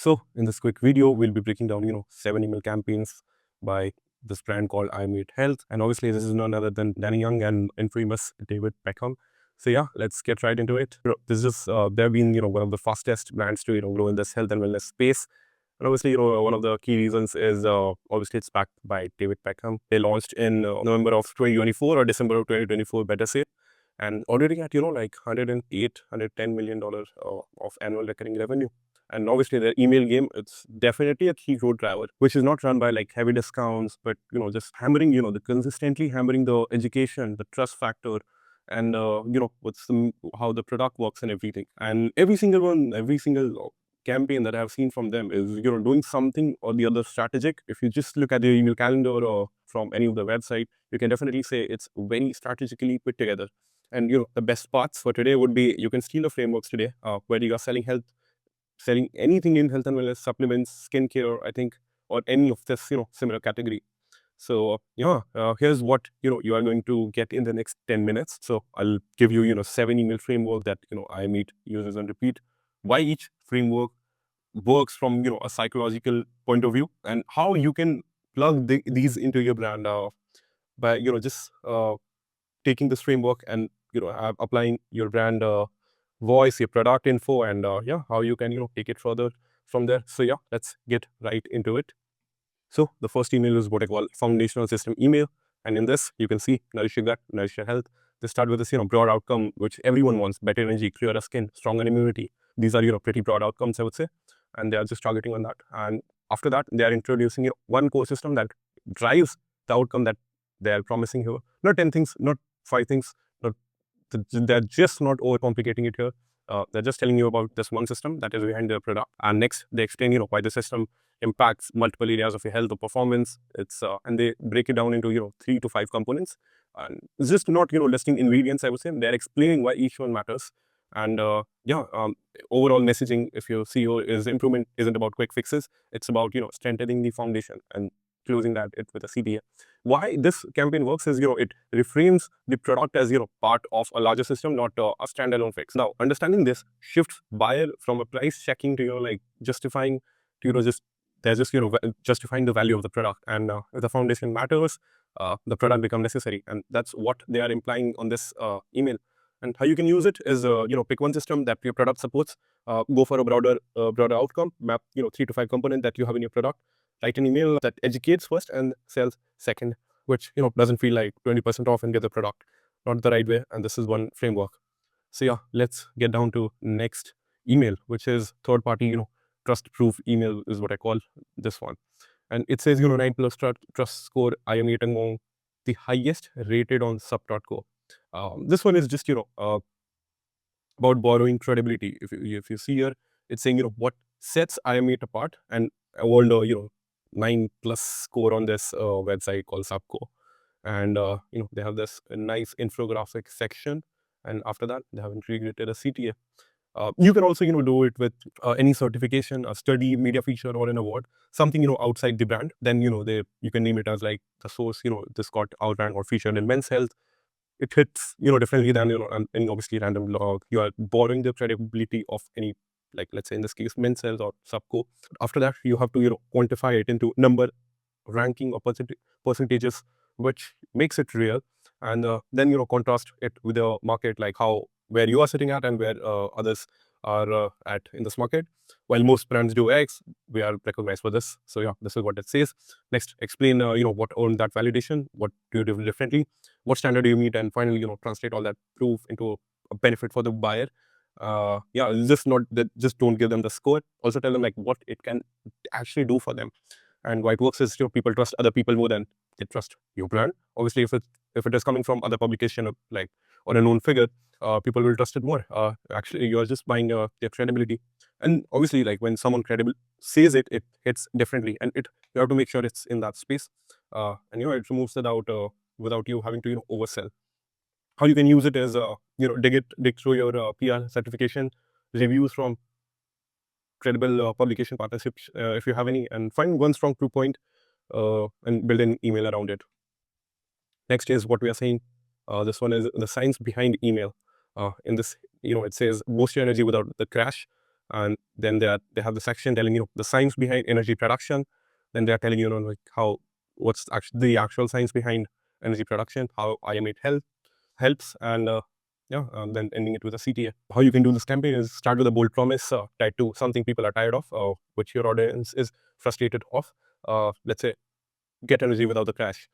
So in this quick video, we'll be breaking down, 7 email campaigns by this brand called I Made Health. And obviously this is none other than Danny Young and infamous David Beckham. So yeah, let's get right into it. This is, they've been, one of the fastest brands to, grow in this health and wellness space. And obviously, one of the key reasons is obviously it's backed by David Beckham. They launched in November of 2024 or December of 2024, better say. And already at, like $110 million of annual recurring revenue. And obviously their email game, it's definitely a key growth driver, which is not run by like heavy discounts, but, just hammering, the consistently hammering the education, the trust factor, and, how the product works and everything. And every single campaign that I've seen from them is, doing something or the other strategic. If you just look at their email calendar or from any of the website, you can definitely say it's very strategically put together. And, the best parts for today would be you can steal the frameworks today, whether you are selling anything in health and wellness, supplements, skincare, I think, or any of this, similar category. So here's what, you are going to get in the next 10 minutes. So I'll give you, 7 email framework that, I meet, users and repeat, why each framework works from, a psychological point of view, and how you can plug these into your brand by, just taking this framework and, applying your brand voice, your product info, and how you can, take it further from there. So yeah, let's get right into it. So the first email is what I call foundational system email. And in this, you can see nourish your gut, nourish your health. They start with this, broad outcome, which everyone wants: better energy, clearer skin, stronger immunity. These are, pretty broad outcomes, I would say. And they are just targeting on that. And after that, they are introducing, one core system that drives the outcome that they are promising here. Not 10 things, not 5 things, not they're just not overcomplicating it here. They're just telling you about this one system that is behind their product. And next, they explain, why the system impacts multiple areas of your health or performance. It's and they break it down into, 3 to 5 components. And it's just not, listing ingredients, I would say. They're explaining why each one matters. And overall messaging, if your CEO is improvement isn't about quick fixes, it's about, strengthening the foundation and closing that it with a CTA. Why this campaign works is, it reframes the product as, part of a larger system, not a standalone fix. Now, understanding this shifts buyer from a price checking to, like justifying to, they're just, justifying the value of the product. And if the foundation matters, the product becomes necessary. And that's what they are implying on this email. And how you can use it is, pick one system that your product supports, go for a broader outcome, map, 3 to 5 components that you have in your product, write an email that educates first and sells second, which, doesn't feel like 20% off and get the product. Not the right way. And this is one framework. So yeah, let's get down to next email, which is third party, trust proof email is what I call this one. And it says, 9 plus trust score. I am yet among the highest rated on sub.co. This one is just, about borrowing credibility. If you see here, it's saying, what sets IM8 apart, and I earned a, 9 plus score on this website called Subco. And, they have this nice infographic section. And after that, they have integrated a CTA. You can also, do it with any certification, a study, media feature, or an award, something, outside the brand. Then, you can name it as like the source, this got outrank or featured in Men's Health. It hits, differently than, in obviously random log. You are borrowing the credibility of any, like, let's say in this case, Men's Health or Subco. After that, you have to, quantify it into number, ranking, or percentages, which makes it real. And then, contrast it with the market, like where you are sitting at and where others are at in this market. While most brands do X, we are recognized for this. So yeah, this is what it says. Next, explain, what earned that validation, what do you do differently, what standard do you meet, and finally, translate all that proof into a benefit for the buyer. Yeah, just not that, just don't give them the score. Also tell them like what it can actually do for them. And why it works is, people trust other people more than they trust your brand. Obviously, if it is coming from other publication or a known figure, people will trust it more. Actually, you are just buying their credibility. And obviously, like when someone credible says it, it hits differently, and you have to make sure it's in that space. And it removes it out without you having to oversell. How you can use it is dig through your PR certification, reviews from credible publication partnerships if you have any, and find one strong proof point and build an email around it. Next is what we are saying. This one is the science behind email. In this, it says boost your energy without the crash. And then they have the section telling the science behind energy production. Then they are telling like what's actually the actual science behind energy production, how IM8 helps, and then ending it with a CTA. How you can do this campaign is start with a bold promise tied to something people are tired of, which your audience is frustrated of. Let's say get energy without the crash.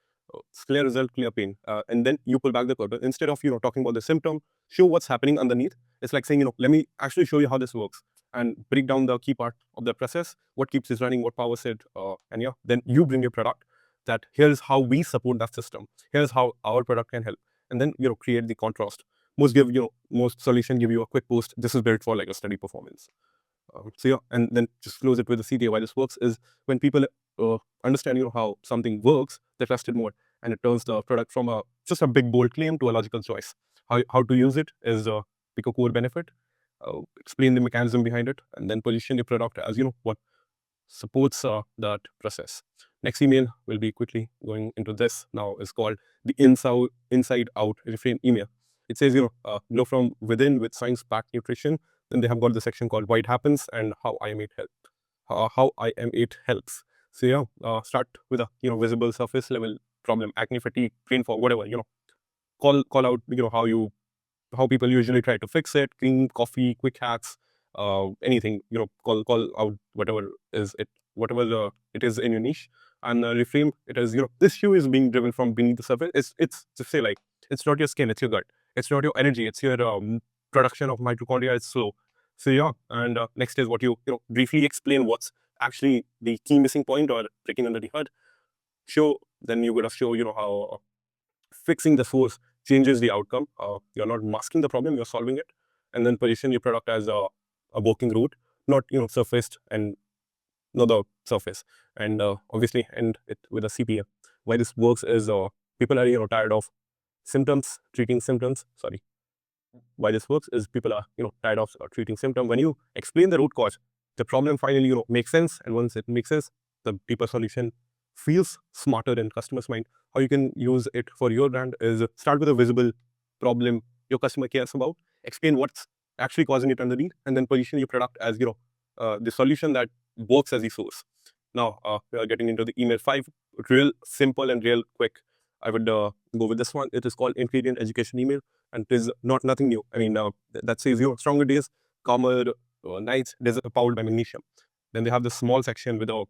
It's clear result, clear pain. And then you pull back the curtain. Instead of talking about the symptom, show what's happening underneath. It's like saying let me actually show you how this works and break down the key part of the process, what keeps it running, what powers it, and then you bring your product. That here's how we support that system. Here's how our product can help, and then create the contrast. Most solution give you a quick post. This is built for like a steady performance. And then just close it with the CTA. Why this works is when people understand how something works, they trust it more, and it turns the product from just a big bold claim to a logical choice. How to use it is pick a core benefit, explain the mechanism behind it, and then position your product as what supports that process. Next email will be quickly going into this now is called the inside out reframe email. It says grow from within with science backed nutrition. Then they have got the section called why it happens and how IM8 help. How IM8 helps. So start with a visible surface level problem, acne, fatigue, brain fog, whatever. Call out how people usually try to fix it. Clean coffee, quick hacks, anything. Call out whatever it is in your niche, and reframe it as this issue is being driven from beneath the surface. It's to say like it's not your skin, it's your gut. It's not your energy, it's your production of mitochondria. It's slow. So and next is what you briefly explain what's actually the key missing point or breaking under the hood. Then you gotta show how fixing the source changes the outcome. You're not masking the problem, you're solving it. And then position your product as a working root, not surfaced and not the surface. And obviously end it with a CPA. Why this works is people are tired of treating symptoms. Sorry. Why this works is people are tired of treating symptom. When you explain the root cause, the problem finally makes sense, and once it makes sense, the deeper solution feels smarter in customers' mind. How you can use it for your brand is start with a visible problem your customer cares about, explain what's actually causing it underneath, and then position your product as the solution that works as the source. Now we are getting into the email 5, real simple and real quick. I would go with this one. It is called ingredient education email, and it is nothing new. I mean, that says stronger days, calmer nights, powered by magnesium. Then they have the small section with a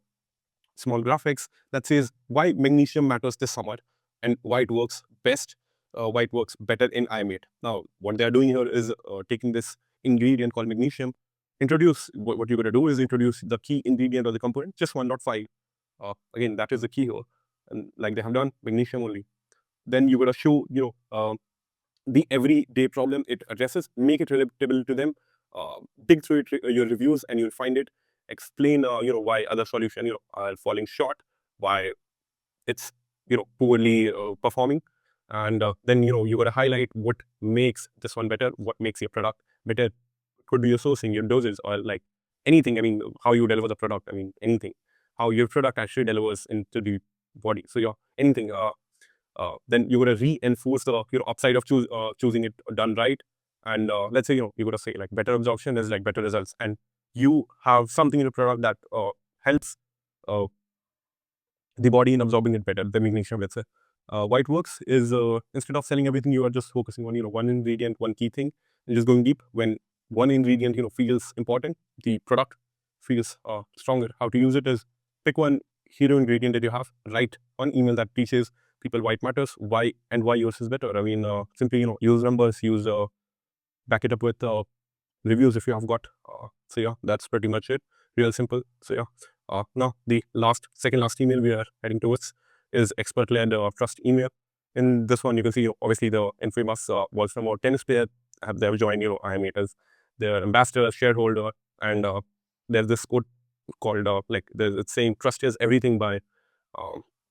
small graphics that says why magnesium matters this summer and why it works best, why it works better in IM8. Now, what they are doing here is taking this ingredient called magnesium, what you're going to do is introduce the key ingredient or the component, just one, not five. Again, that is the key here. And like they have done, magnesium only. Then you're going to show, the everyday problem it addresses, make it relatable to them, dig through your reviews, and you'll find it. Explain, why other solutions, are falling short, why it's, poorly performing, and then you got to highlight what makes this one better, what makes your product better. Could be your sourcing, your doses, or like anything. I mean, how you deliver the product. I mean, anything. How your product actually delivers into the body. So anything. Then you got to reinforce the upside of choosing it done right. And let's say you got to say like better absorption is like better results, and you have something in the product that helps uh, the body in absorbing it better. The magnesium, let's say. Why it works is instead of selling everything, you are just focusing on one ingredient, one key thing, and just going deep. When one ingredient feels important, the product feels stronger. How to use it is pick one hero ingredient that you have, write one email that teaches people why it matters, why yours is better. I mean, simply use numbers, back it up with reviews if you have got. So that's pretty much it. Real simple. So now the second last email we are heading towards is expert-led trust email. In this one, you can see obviously the infamous Baltimore tennis player they have joined IM8 as their ambassador, shareholder, and there's this quote called it's saying trust is everything by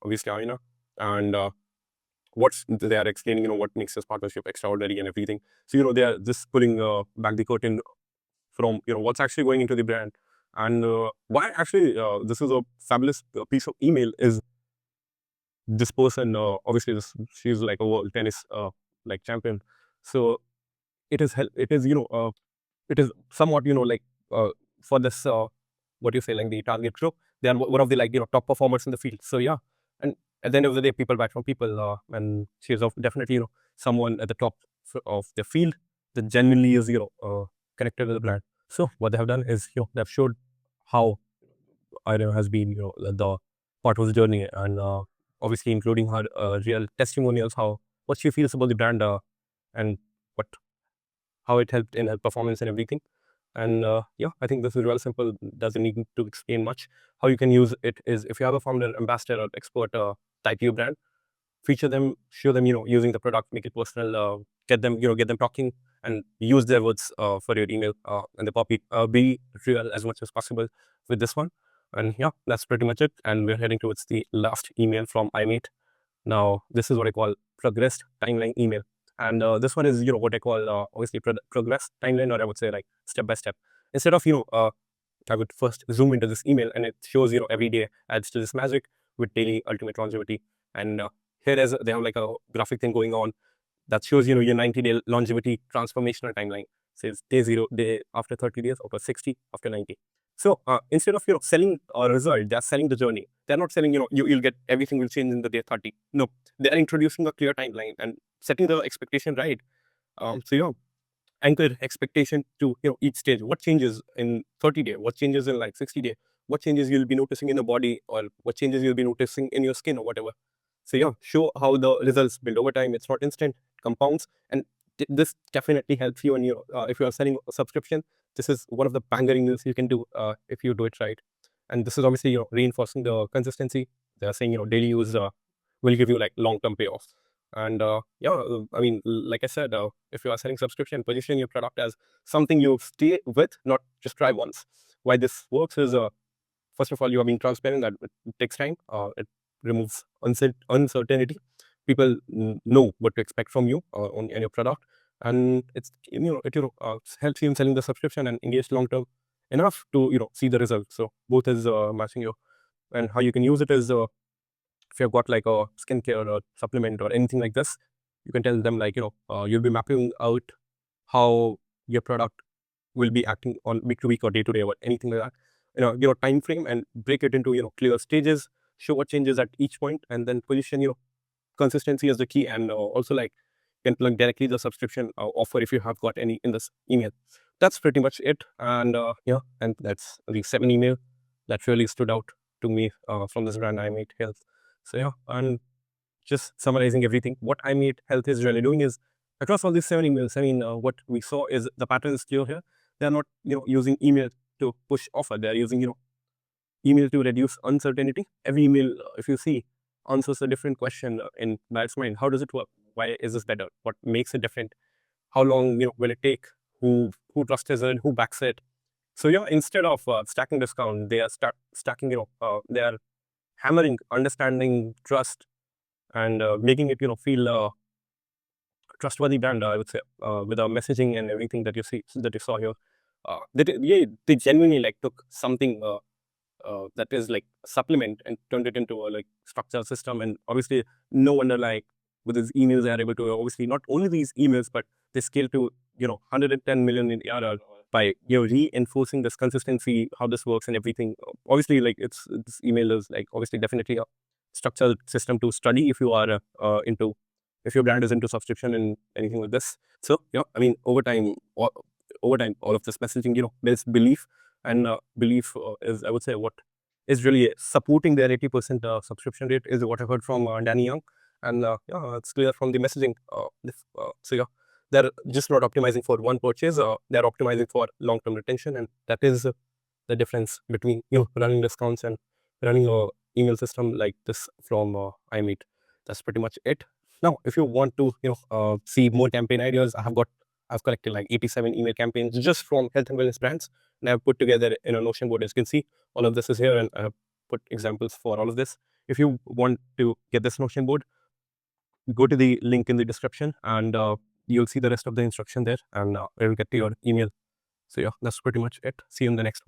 obviously Aina, and what they are explaining, what makes this partnership extraordinary and everything. So they are just pulling back the curtain from what's actually going into the brand, and why actually this is a fabulous piece of email is this person obviously she's like a world tennis like champion. So it is it is somewhat like for this what do you say, like the target group. They are one of the, like, top performers in the field. So yeah, and at the end of the day, people buy from people, and she's of definitely someone at the top of the field that genuinely is connected to the brand. So what they have done is they've showed how Ira has been the part of the journey, and obviously including her real testimonials, how what she feels about the brand, and what how it helped in her performance and everything. And yeah, I think this is real simple. Doesn't need to explain much. How you can use it is, if you have a founder, ambassador, or expert type your brand, feature them, show them using the product, make it personal, get them talking, and use their words for your email and the copy. Be real as much as possible with this one. And yeah, that's pretty much it. And we're heading towards the last email from iMate. Now, this is what I call progressed timeline email. And this one is, what I call obviously progress timeline, or I would say like step by step. Instead of, I would first zoom into this email, and it shows, every day adds to this magic with daily ultimate longevity. And here is, they have like a graphic thing going on that shows, your 90-day longevity transformational timeline. Says day 0, day after 30 days, after 60, after 90. So instead of selling a result, they're selling the journey. They're not selling you'll get everything will change in the day 30. No, they're introducing a clear timeline and setting the expectation right. So anchor expectation to each stage. What changes in 30 day? What changes in like 60 day? What changes you'll be noticing in the body, or what changes you'll be noticing in your skin or whatever. So yeah, show how the results build over time. It's not instant, it compounds, and this definitely helps you. And if you are selling a subscription, this is one of the banger emails you can do if you do it right. And this is obviously reinforcing the consistency. They are saying daily use will give you like long-term payoff. And yeah, I mean, like I said, if you are selling subscription, position your product as something you stay with, not just try once. Why this works is, first of all, you are being transparent that it takes time. It removes uncertainty. People know what to expect from you on your product, and it helps you in selling the subscription and engage long term enough to see the results. So both is matching you. And how you can use it is, if you've got like a skincare or supplement or anything like this, you can tell them like you'll be mapping out how your product will be acting on week to week or day to day or anything like that. Time frame, and break it into clear stages. Show what changes at each point, and then position consistency as the key. And also, like, you can plug directly the subscription offer if you have got any in this email. That's pretty much it. And yeah, and that's the 7 email that really stood out to me from this brand, iMate Health. So yeah, and just summarizing everything, what iMate Health is really doing is, across all these 7 emails, I mean, what we saw is the pattern is clear here. They're not using email to push offer. They're using email to reduce uncertainty. Every email, if you see, answers a different question in buyer's mind. How does it work? Why is this better? What makes it different? How long will it take? Who trusts it? Who backs it? So yeah, instead of stacking discount, they are stacking. They are hammering understanding, trust, and making it feel trustworthy brand. I would say with our messaging and everything that you saw here. They genuinely like took something that is like a supplement and turned it into a like structured system. And obviously, no wonder, like, with these emails, they are able to, obviously, not only these emails, but they scale to 110 million in ARR by reinforcing this consistency, how this works and everything. Obviously, like, this email is like obviously definitely a structured system to study if you are into, if your brand is into subscription and anything like this. So yeah, I mean, over time, all of this messaging builds belief. And belief is, I would say, what is really supporting their 80% subscription rate, is what I heard from Danny Young. And yeah, it's clear from the messaging. So yeah, they're just not optimizing for one purchase. They're optimizing for long-term retention, and that is the difference between running discounts and running a email system like this from iMeet. That's pretty much it. Now, if you want to see more campaign ideas, I've collected like 87 email campaigns just from health and wellness brands, and I've put together in a Notion board. As you can see, all of this is here, and I have put examples for all of this. If you want to get this Notion board, go to the link in the description, and you'll see the rest of the instruction there, and it will get to your email. So yeah, that's pretty much it. See you in the next one.